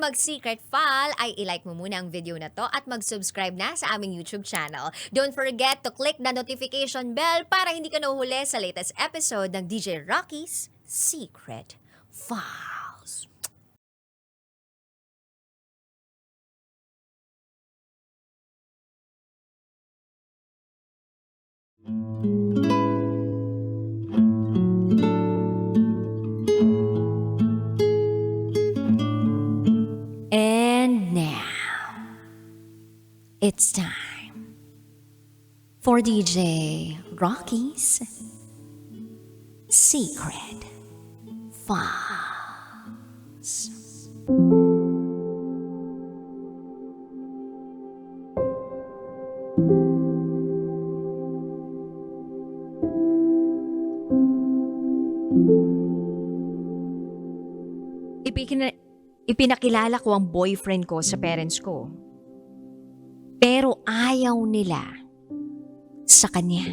mag-secret file ay ilike mo muna ang video na to at mag-subscribe na sa aming YouTube channel. Don't forget to click the notification bell para hindi ka nahuhuli sa latest episode ng DJ Rocky's Secret Files. And now, it's time for DJ Rocky's Secret Files. Ipinakilala ko ang boyfriend ko sa parents ko. Pero ayaw nila sa kanya.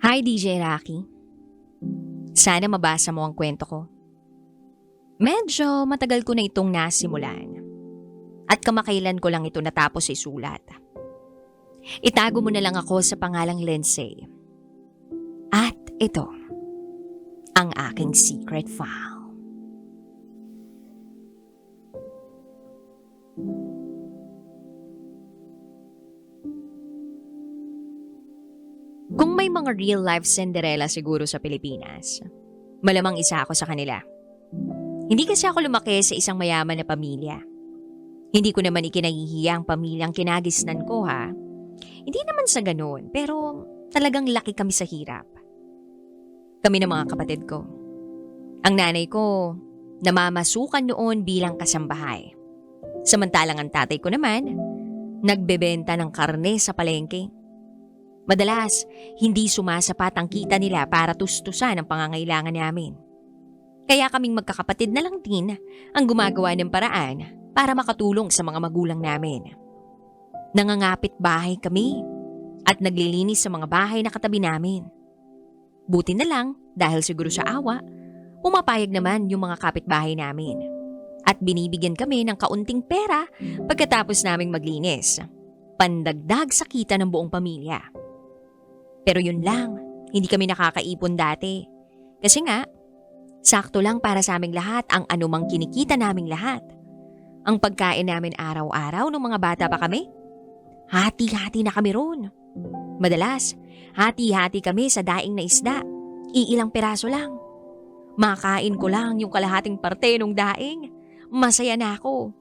Hi DJ Rocky. Sana mabasa mo ang kwento ko. Medyo matagal ko na itong nasimulan. At kamakailan ko lang ito natapos isulat. Itago mo na lang ako sa pangalang Lindsay. At ito, ang aking secret file. Kung may mga real-life Cinderella siguro sa Pilipinas, malamang isa ako sa kanila. Hindi kasi ako lumaki sa isang mayaman na pamilya. Hindi ko naman ikinahihiya ang pamilyang kinagisnan ko ha. Hindi naman sa ganun, pero talagang laki kami sa hirap. Kami ng mga kapatid ko. Ang nanay ko, namamasukan noon bilang kasambahay. Samantalang ang tatay ko naman, nagbebenta ng karne sa palengke. Madalas, hindi sumasapat ang kita nila para tustusan ang pangangailangan namin. Kaya kaming magkakapatid na lang din ang gumagawa ng paraan para makatulong sa mga magulang namin. Nangangapit bahay kami at naglilinis sa mga bahay na katabi namin. Buti na lang dahil siguro sa awa, pumapayag naman yung mga kapitbahay namin. At binibigyan kami ng kaunting pera pagkatapos naming maglinis. Pandagdag sa kita ng buong pamilya. Pero yun lang, hindi kami nakakaipon dati. Kasi nga, sakto lang para sa aming lahat ang anumang kinikita naming lahat. Ang pagkain namin araw-araw nung mga bata pa kami, hati-hati na kami roon. Madalas, hati-hati kami sa daing na isda. Iilang piraso lang. Makain ko lang yung kalahating parte ng daing. Masaya na ako.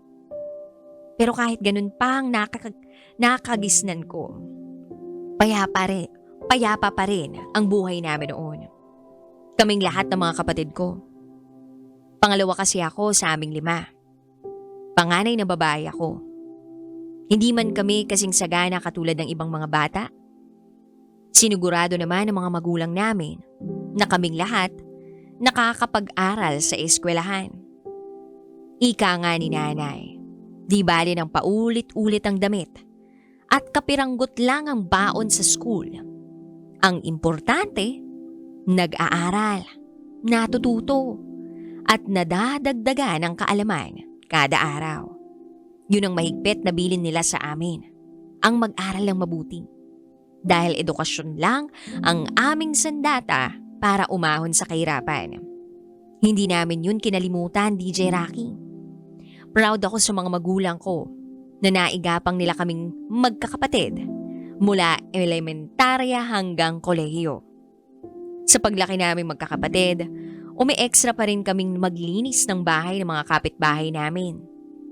Pero kahit ganun pang nakagisnan ko, payapa pa rin ang buhay namin noon. Kaming lahat ng mga kapatid ko. Pangalawa kasi ako sa aming 5. Panganay na babae ako. Hindi man kami kasing sagana katulad ng ibang mga bata. Sinigurado naman ng mga magulang namin na kaming lahat nakakapag-aral sa eskwelahan. Ika nga ni nanay, di bali ng paulit-ulit ang damit at kapiranggot lang ang baon sa school. Ang importante, nag-aaral, natututo, at nadadagdagan ng kaalaman kada araw. Yun ang mahigpit na bilin nila sa amin, ang mag-aral ng mabuti. Dahil edukasyon lang ang aming sandata para umahon sa kahirapan. Hindi namin yun kinalimutan, DJ Rocky. Proud ako sa mga magulang ko na naigapang nila kaming magkakapatid mula elementarya hanggang kolehiyo. Sa paglaki naming magkakapatid, umi-extra pa rin kaming maglinis ng bahay ng mga kapitbahay namin.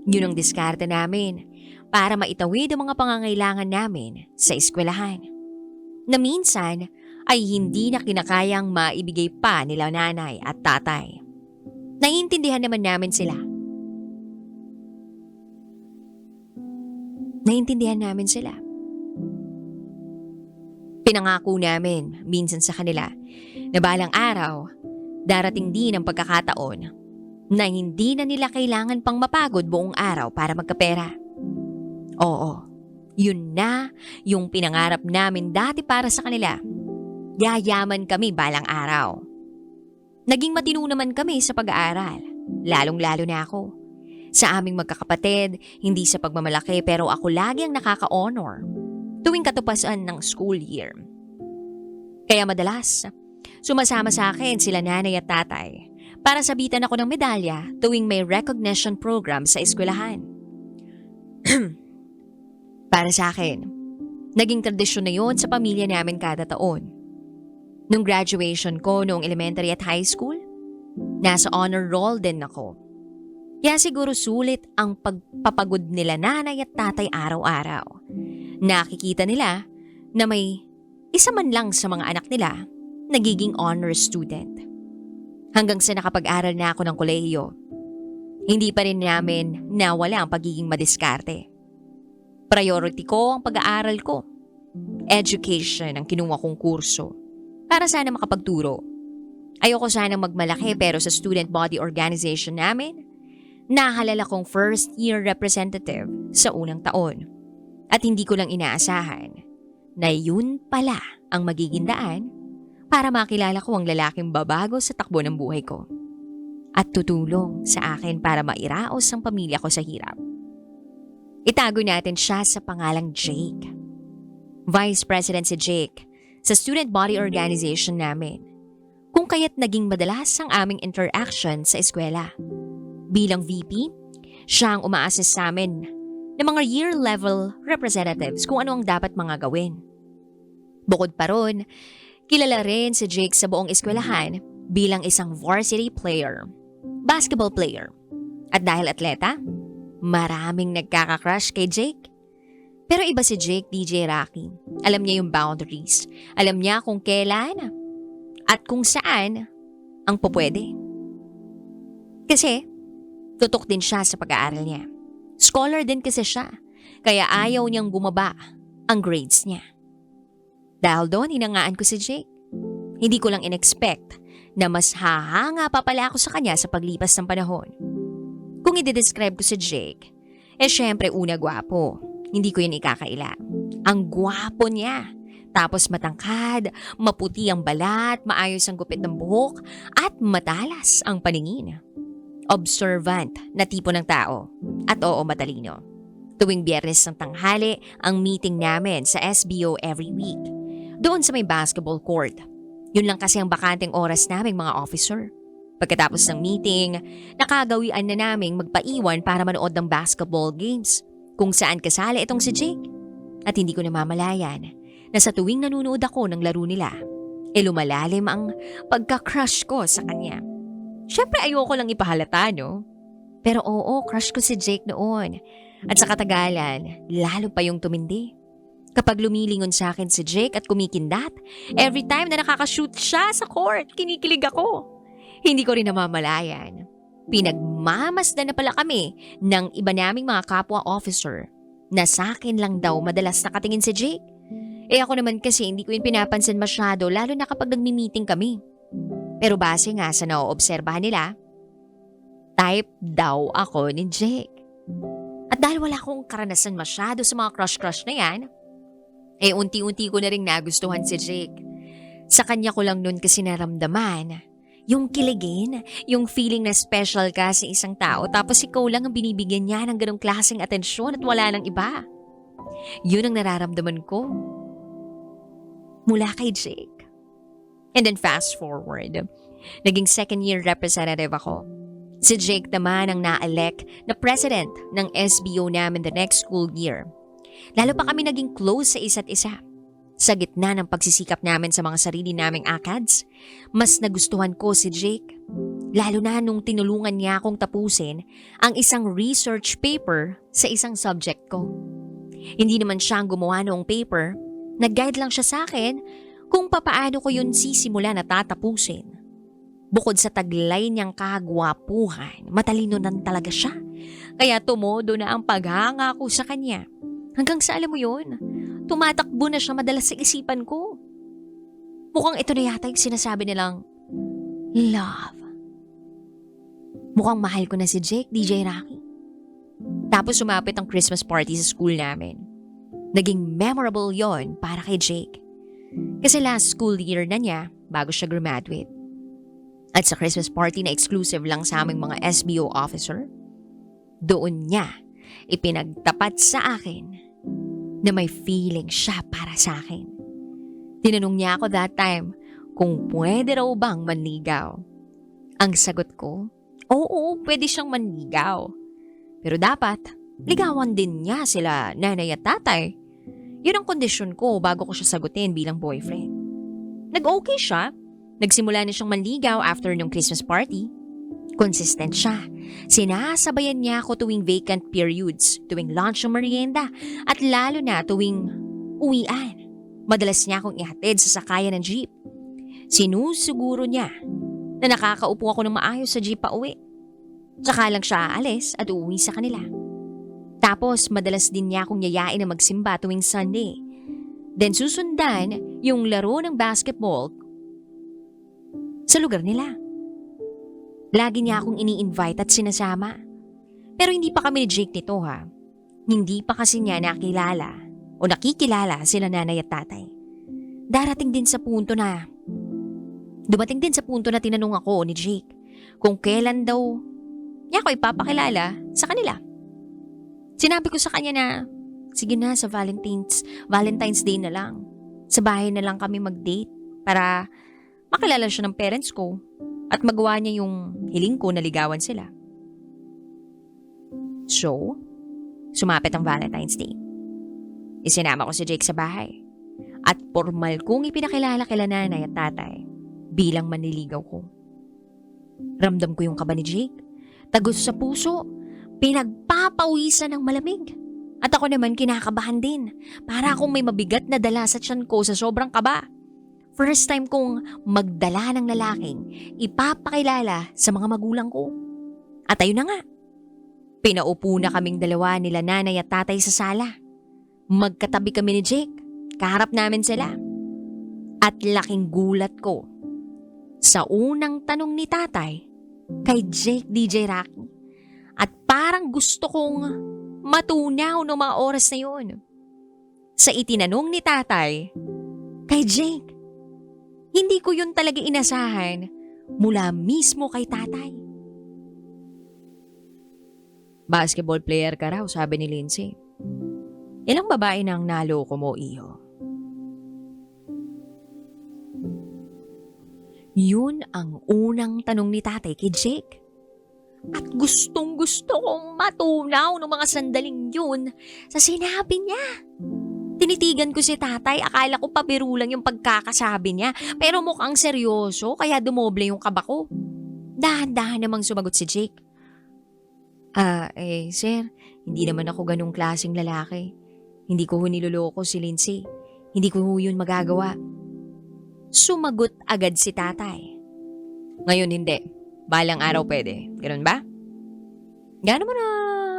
Yun ang diskarte namin para maitawid ang mga pangangailangan namin sa eskwelahan. Na minsan ay hindi na kinakayang maibigay pa nila nanay at tatay. Naiintindihan naman namin sila. Pinangako namin minsan sa kanila na balang araw, darating din ang pagkakataon na hindi na nila kailangan pang mapagod buong araw para magkapera. Oo, yun na yung pinangarap namin dati para sa kanila. Yayaman kami balang araw. Naging matino naman kami sa pag-aaral, lalong-lalo na ako. Sa aming magkakapatid, hindi sa pagmamalaki pero ako lagi ang nakaka-honor tuwing katupasan ng school year. Kaya madalas, sumasama sa akin sila nanay at tatay para sabitan ako ng medalya tuwing may recognition program sa eskwelahan. Para sa akin, naging tradisyon na yon sa pamilya namin kada taon. Nung graduation ko noong elementary at high school, nasa honor roll din ako. Kaya siguro sulit ang pagpapagod nila nanay at tatay araw-araw. Nakikita nila na may isa man lang sa mga anak nila nagiging honor student. Hanggang sa nakapag-aral na ako ng kolehiyo, hindi pa rin namin nawala ang pagiging madiskarte. Priority ko ang pag-aaral ko. Education ang kinuha kong kurso para sana makapagturo. Ayoko sanang magmalaki pero sa student body organization namin, nahalala kong first year representative sa unang taon. At hindi ko lang inaasahan na yun pala ang magiging daan para makilala ko ang lalaking babago sa takbo ng buhay ko. At tutulong sa akin para mairaos ang pamilya ko sa hirap. Itago natin siya sa pangalang Jake. Vice President si Jake sa student body organization namin. Kung kaya't naging madalas ang aming interaction sa eskwela. Bilang VP, siya ang uma-assist sa amin ng mga year-level representatives kung ano ang dapat mga gawin. Bukod pa ron, kilala rin si Jake sa buong eskwelahan bilang isang varsity player, basketball player. At dahil atleta, maraming nagkaka-crush kay Jake. Pero iba si Jake, DJ Rocky. Alam niya yung boundaries. Alam niya kung kailan at kung saan ang pupwede. Kasi, tutok din siya sa pag-aaral niya. Scholar din kasi siya, kaya ayaw niyang bumaba ang grades niya. Dahil doon, hinangaan ko si Jake. Hindi ko lang in-expect na mas hahanga pa pala ako sa kanya sa paglipas ng panahon. Kung i-describe ko si Jake, syempre una gwapo. Hindi ko yun ikakaila. Ang gwapo niya. Tapos matangkad, maputi ang balat, maayos ang gupit ng buhok, at matalas ang paningin. Observant na tipo ng tao. At oo, matalino. Tuwing Biyernes ng tanghali, ang meeting namin sa SBO every week. Doon sa may basketball court. Yun lang kasi ang bakanteng oras naming mga officer. Pagkatapos ng meeting, nakagawian na naming magpaiwan para manood ng basketball games. Kung saan kasali itong si Jake. At hindi ko namamalayan na sa tuwing nanonood ako ng laro nila, lumalalim ang pagka-crush ko sa kanya. Siyempre ayoko lang ipahalata, no? Pero oo, crush ko si Jake noon. At sa katagalan, lalo pa yung tumindi. Kapag lumilingon sa akin si Jake at kumikindat, every time na nakakashoot siya sa court, kinikilig ako. Hindi ko rin namamalayan. Pinagmamasdan na pala kami ng iba naming mga kapwa officer na sa akin lang daw madalas nakatingin si Jake. Ako naman kasi hindi ko yun pinapansin masyado lalo na kapag nagmi-meeting kami. Pero base nga sa naoobserbahan nila, type daw ako ni Jake. At dahil wala akong karanasan masyado sa mga crush-crush na yan, unti-unti ko na rin nagustuhan si Jake. Sa kanya ko lang nun kasi naramdaman yung kiligin, yung feeling na special ka sa isang tao tapos ikaw lang ang binibigyan niya ng ganong klaseng atensyon at wala nang iba. Yun ang nararamdaman ko mula kay Jake. And then fast forward, naging second year representative ako. Si Jake naman ang na-elect na president ng SBO namin the next school year. Lalo pa kami naging close sa isa't isa. Sa gitna ng pagsisikap namin sa mga sarili naming ACADS, mas nagustuhan ko si Jake. Lalo na nung tinulungan niya akong tapusin ang isang research paper sa isang subject ko. Hindi naman siya ang gumawa noong paper, nag-guide lang siya sa akin kung papaano ko yun sisimula na tatapusin. Bukod sa taglay niyang kagwapuhan, matalino nan talaga siya. Kaya tumodo na ang paghanga ko sa kanya. Hanggang sa alam mo yun, tumatakbo na siya madalas sa isipan ko. Mukhang ito na yata yung sinasabi nilang love. Mukhang mahal ko na si Jake, DJ Rocky. Tapos sumapit ang Christmas party sa school namin. Naging memorable yon para kay Jake. Kasi last school year na niya bago siya graduate. At sa Christmas party na exclusive lang sa aming mga SBO officer, doon niya ipinagtapat sa akin na may feeling siya para sa akin. Tinanong niya ako that time kung pwede raw bang manligaw. Ang sagot ko, oo, pwede siyang manligaw. Pero dapat, ligawan din niya sila nanay at tatay. Yun ang kondisyon ko bago ko siya sagutin bilang boyfriend. Nag-okay siya. Nagsimula na siyang manligaw after nung Christmas party. Consistent siya. Sinasabayan niya ako tuwing vacant periods, tuwing lunch o merienda, at lalo na tuwing uwian. Madalas niya akong ihatid sa sakayan ng jeep. Sinusuguro niya na nakakaupo ako ng maayos sa jeep pa uwi. Tsaka lang siya aalis at uuwi sa kanila. Tapos madalas din niya akong yayain na magsimba tuwing Sunday. Then susundan yung laro ng basketball sa lugar nila. Lagi niya akong ini-invite at sinasama. Pero hindi pa kami ni Jake nito ha. Hindi pa kasi niya nakilala o nakikilala sila nanay at tatay. Dumating din sa punto na tinanong ako ni Jake kung kailan daw niya ako ipapakilala sa kanila. Sinabi ko sa kanya na, sige na sa Valentine's Day na lang. Sa bahay na lang kami mag-date para makilala siya ng parents ko at magawa niya yung hiling ko na ligawan sila. So, sumapit ang Valentine's Day. Isinama ko si Jake sa bahay at formal kong ipinakilala kila nanay at tatay bilang manliligaw ko. Ramdam ko yung kaba ni Jake, tagos sa puso, pinagpapawisan ng malamig. At ako naman kinakabahan din, para akong may mabigat na dala sa tiyan ko sa sobrang kaba. First time kong magdala ng lalaking ipapakilala sa mga magulang ko. At ayun na nga, pinaupo na kaming dalawa nila nanay at tatay sa sala. Magkatabi kami ni Jake, kaharap namin sila. At laking gulat ko sa unang tanong ni tatay kay Jake DJ Rocky. At parang gusto kong matunaw ng mga oras na yun. Sa itinanong ni tatay kay Jake, hindi ko yun talaga inasahan mula mismo kay tatay. Basketball player ka raw, sabi ni Lindsay. Ilang babae nang naloko mo, iho? Yun ang unang tanong ni tatay kay Jake. At gustong gusto kong matunaw ng mga sandaling yun sa sinabi niya. Tinitigan ko si tatay, akala ko pabiro lang yung pagkakasabi niya, pero mukhang seryoso kaya dumoble yung kaba ko. Dahan-dahan namang sumagot si Jake. Sir, hindi naman ako ganung klaseng lalaki. Hindi ko niloloko si Lindsay. Hindi ko yun magagawa. Sumagot agad si tatay. Ngayon hindi. Balang araw pwede. Ganun ba? Gano'n mo na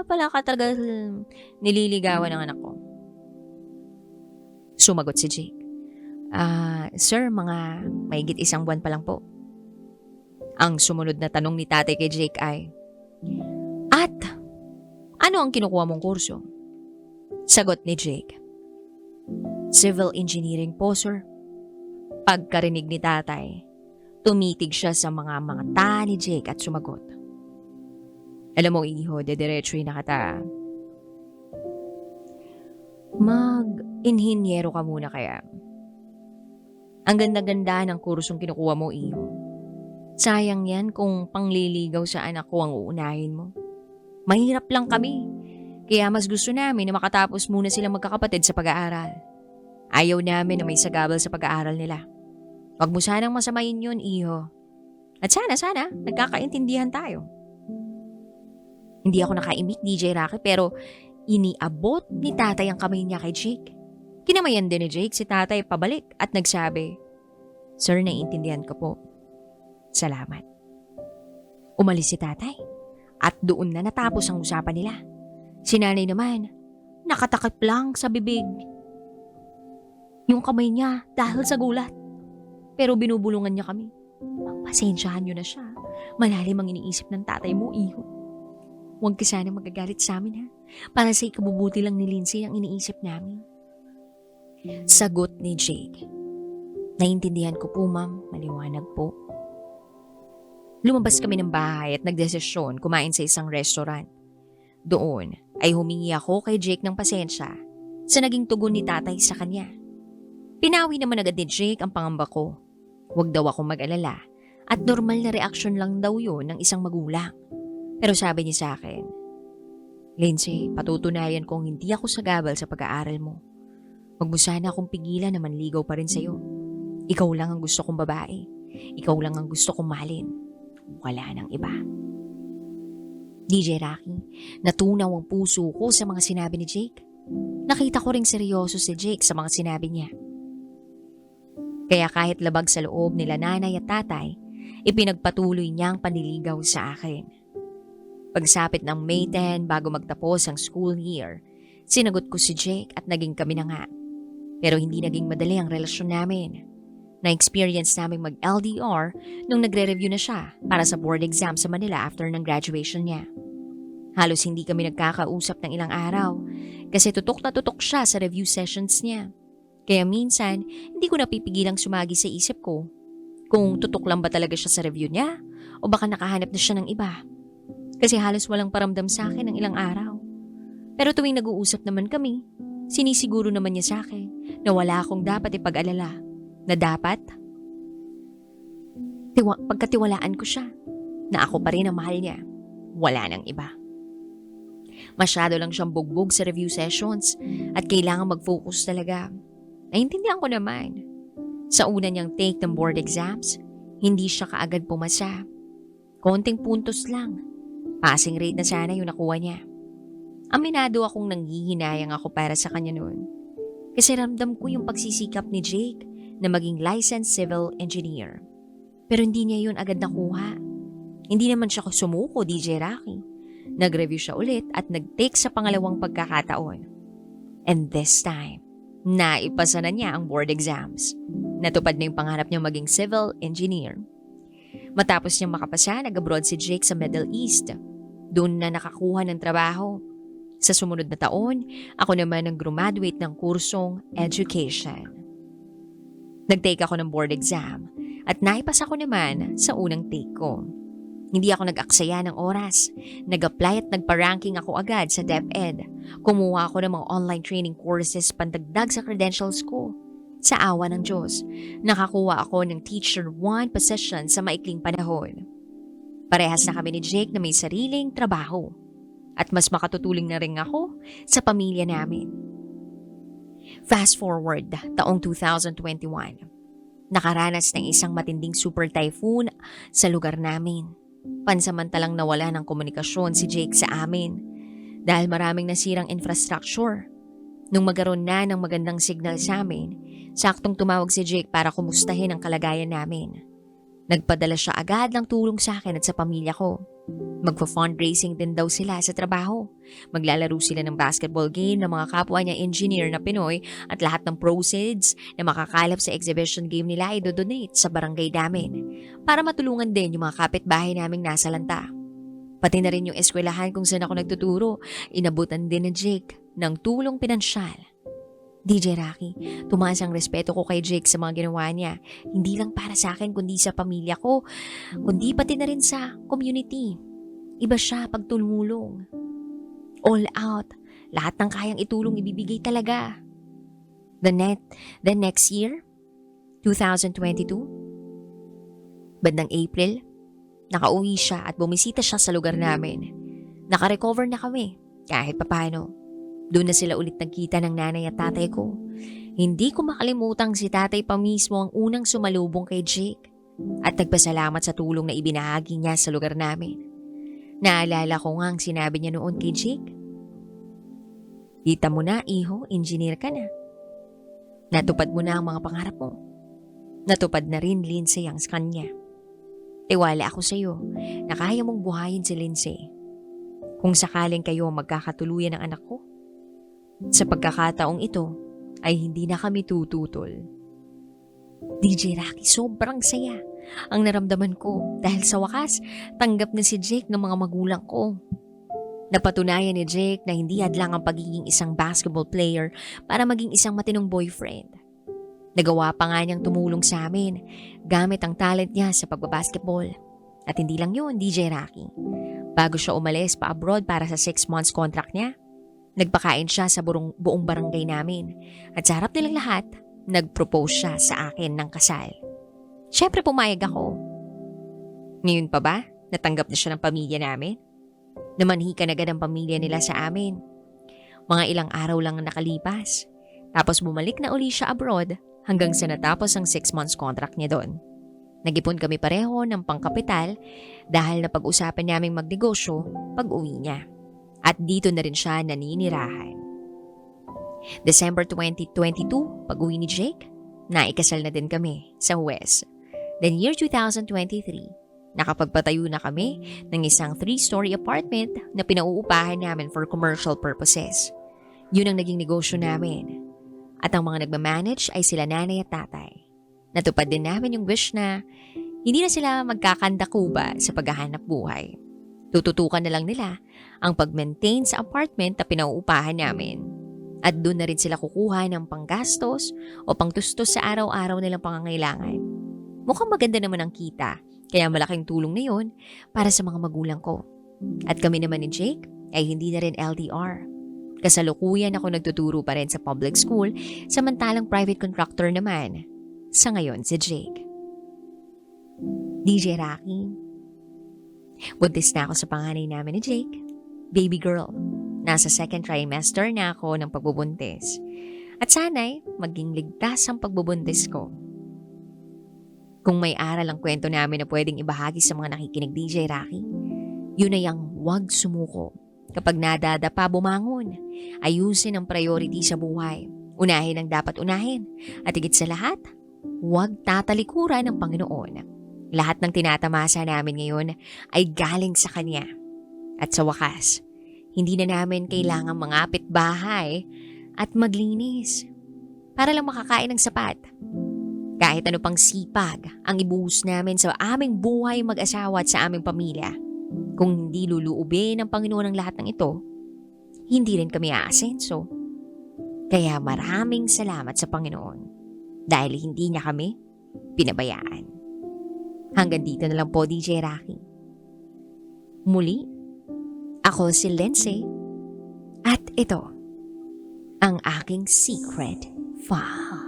pala ka talaga nililigawan ng anak ko? Sumagot si Jake. Sir, mga mahigit 1 buwan pa lang po. Ang sumunod na tanong ni tatay kay Jake ay, at ano ang kinukuha mong kurso? Sagot ni Jake, Civil Engineering po, sir. Pagkarinig ni tatay, tumitig siya sa mga mata ni Jake at sumagot. Alam mo, iho, dediretso na kita. Mag-inhinyero ka muna kaya. Ang ganda-ganda ng kursong kinukuha mo, iho. Sayang yan kung pangliligaw sa anak ko ang uunahin mo. Mahirap lang kami. Kaya mas gusto namin na makatapos muna silang magkakapatid sa pag-aaral. Ayaw namin na may sagabal sa pag-aaral nila. Wag mo sanang masamayin yun, iho. At sana, nagkakaintindihan tayo. Hindi ako nakaimik, DJ Rocky, pero iniabot ni tatay ang kamay niya kay Jake. Kinamayan din ni Jake si tatay pabalik at nagsabi, Sir, naiintindihan ko po. Salamat. Umalis si tatay at doon na natapos ang usapan nila. Si nanay naman, nakatakip lang sa bibig yung kamay niya dahil sa gulat. Pero binubulungan niya kami. Pasensyahan niyo na siya. Malalim ang iniisip ng tatay mo, iho. Huwag ka sana magagalit sa amin, ha? Para sa ikabubuti lang ni Lindsay ang iniisip namin. Sagot ni Jake. Naintindihan ko po, ma'am. Maliwanag po. Lumabas kami ng bahay at nagdesisyon kumain sa isang restaurant. Doon ay humingi ako kay Jake ng pasensya sa naging tugon ni tatay sa kanya. Pinawi naman agad ni Jake ang pangamba ko. Huwag daw ako mag-alala at normal na reaksyon lang daw yun ng isang magulang. Pero sabi niya sa akin, Lindsay, patutunayan kong hindi ako sagabal sa pag-aaral mo. Huwag mo sana akong pigilan na manligaw pa rin sa'yo. Ikaw lang ang gusto kong babae. Ikaw lang ang gusto kong mahalin. Wala nang iba. DJ Rocky, natunaw ang puso ko sa mga sinabi ni Jake. Nakita ko ring seryoso si Jake sa mga sinabi niya. Kaya kahit labag sa loob nila nanay at tatay, ipinagpatuloy niya ang panliligaw sa akin. Pagsapit ng May 10 bago magtapos ang school year, sinagot ko si Jake at naging kami na nga. Pero hindi naging madali ang relasyon namin. Na-experience namin mag-LDR nung nagre-review na siya para sa board exam sa Manila after ng graduation niya. Halos hindi kami nagkakausap ng ilang araw kasi tutok na tutok siya sa review sessions niya. Kaya minsan, hindi ko napipigilang sumagi sa isip ko kung tutok lang ba talaga siya sa review niya o baka nakahanap na siya ng iba. Kasi halos walang paramdam sa akin ng ilang araw. Pero tuwing nag-uusap naman kami, sinisiguro naman niya sa akin na wala akong dapat ipag-alala. Na dapat, pagkatiwalaan ko siya, na ako pa rin ang mahal niya. Wala nang iba. Masyado lang siyang bugbog sa review sessions at kailangan mag-focus talaga. Naintindihan ko naman. Sa una niyang take ng board exams, hindi siya kaagad pumasa. Konting puntos lang. Passing rate na sana yung nakuha niya. Aminado akong nanghihinayang ako para sa kanya noon. Kasi ramdam ko yung pagsisikap ni Jake na maging licensed civil engineer. Pero hindi niya yun agad nakuha. Hindi naman siya sumuko, DJ Rocky. Nag-review siya ulit at nag-take sa pangalawang pagkakataon. And this time, naipasa na niya ang board exams. Natupad na yung pangarap niya maging civil engineer. Matapos niyang makapasa, nag-abroad si Jake sa Middle East. Doon na nakakuha ng trabaho. Sa sumunod na taon, ako naman ang graduate ng kursong education. Nag-take ako ng board exam at naipasa ko naman sa unang take ko. Hindi ako nag-aksaya ng oras. Nag-apply at nagpa-ranking ako agad sa DepEd. Kumuha ako ng mga online training courses pandagdag sa credentials ko. Sa awa ng Diyos, nakakuha ako ng Teacher 1 position sa maikling panahon. Parehas na kami ni Jake na may sariling trabaho. At mas makatutuling na rin ako sa pamilya namin. Fast forward, taong 2021. Nakaranas ng isang matinding super typhoon sa lugar namin. Pansamantalang nawala ng komunikasyon si Jake sa amin dahil maraming nasirang infrastructure. Nung magkaroon na ng magandang signal sa amin, saktong tumawag si Jake para kumustahin ang kalagayan namin. Nagpadala siya agad ng tulong sa akin at sa pamilya ko. Magpa-fundraising din daw sila sa trabaho. Maglalaro sila ng basketball game ng mga kapwa niya engineer na Pinoy at lahat ng proceeds na makakalap sa exhibition game nila ay dodonate sa barangay namin para matulungan din yung mga kapitbahay naming nasa lanta. Pati na rin yung eskwelahan kung saan ako nagtuturo, inabutan din ni Jake ng tulong pinansyal. DJ Rocky, tumaas ang respeto ko kay Jake sa mga ginawa niya. Hindi lang para sa akin kundi sa pamilya ko, kundi pati na rin sa community. Iba siya pag tumulong. All out, lahat ng kayang itulong ibibigay talaga. The next year, 2022, bandang April, nakauwi siya at bumisita siya sa lugar namin. Naka-recover na kami kahit papano. Doon na sila ulit nagkita ng nanay at tatay ko. Hindi ko makalimutang si tatay pa mismo ang unang sumalubong kay Jake at nagpasalamat sa tulong na ibinahagi niya sa lugar namin. Naalala ko nga ang sinabi niya noon kay Jake. Kita mo na, iho, engineer ka na. Natupad mo na ang mga pangarap mo. Natupad na rin, Lindsay, ang kanya. Tiwala ako sa iyo na kaya mong buhayin si Lindsay. Kung sakaling kayo magkakatuluyan ng anak ko, sa pagkakataong ito ay hindi na kami tututol. DJ Rocky, sobrang saya. ang naramdaman ko dahil sa wakas, tanggap na si Jake ng mga magulang ko. Napatunayan ni Jake na hindi hadlang ang pagiging isang basketball player para maging isang matinong boyfriend. Nagawa pa nga niyang tumulong sa amin gamit ang talent niya sa pagbabasketball. At hindi lang yun, DJ Rocky. Bago siya umalis pa abroad para sa 6 months contract niya, nagpakain siya sa buong barangay namin. At sa harap nilang lahat, nag-propose siya sa akin ng kasal. Siyempre pumayag ako. Ngayon pa ba, natanggap na siya ng pamilya namin? Namanhikan agad ang pamilya nila sa amin. Mga ilang araw lang ang nakalipas. Tapos bumalik na uli siya abroad hanggang sa natapos ang 6 months contract niya doon. Nag-ipon kami pareho ng pangkapital dahil napag-usapan naming magnegosyo pag-uwi niya. At dito na rin siya naninirahan. December 2022, pag-uwi ni Jake, naikasal na din kami sa West. Then year 2023, nakapagpatayo na kami ng isang 3-story apartment na pinauupahan namin for commercial purposes. Yun ang naging negosyo namin. At ang mga nagmamanage ay sila nanay at tatay. Natupad din namin yung wish na hindi na sila magkakandakuba sa paghahanap buhay. Tututukan na lang nila ang pag-maintain sa apartment na pinauupahan namin. At doon na rin sila kukuha ng panggastos o pangtustos sa araw-araw nilang pangangailangan. Mukhang maganda naman ang kita, kaya malaking tulong na yun para sa mga magulang ko. At kami naman ni Jake ay hindi na rin LDR. Kasalukuyan ako nagtuturo pa rin sa public school, samantalang private contractor naman. Sa ngayon si Jake. DJ Rocky. Buntis na ako sa panganay namin ni Jake. Baby girl. Nasa 2nd trimester na ako ng pagbubuntis. At sana'y maging ligtas ang pagbubuntis ko. Kung may aral ang kwento namin na pwedeng ibahagi sa mga nakikinig DJ Rocky, yun ay ang huwag sumuko. Kapag nadadapa bumangon, ayusin ang priority sa buhay. Unahin ang dapat unahin. At higit sa lahat, huwag tatalikuran ng Panginoon. Lahat ng tinatamasa namin ngayon ay galing sa Kanya. At sa wakas, hindi na namin kailangang mangapit bahay at maglinis para lang makakain ng sapat. Kahit ano pang sipag ang ibuhos namin sa aming buhay mag-asawa at sa aming pamilya, kung hindi luluubin ng Panginoon ang lahat ng ito, hindi rin kami aasenso. Kaya maraming salamat sa Panginoon dahil hindi niya kami pinabayaan. Hanggang dito na lang po, DJ Rocky. Muli, ako si Lindsay at ito ang aking secret file.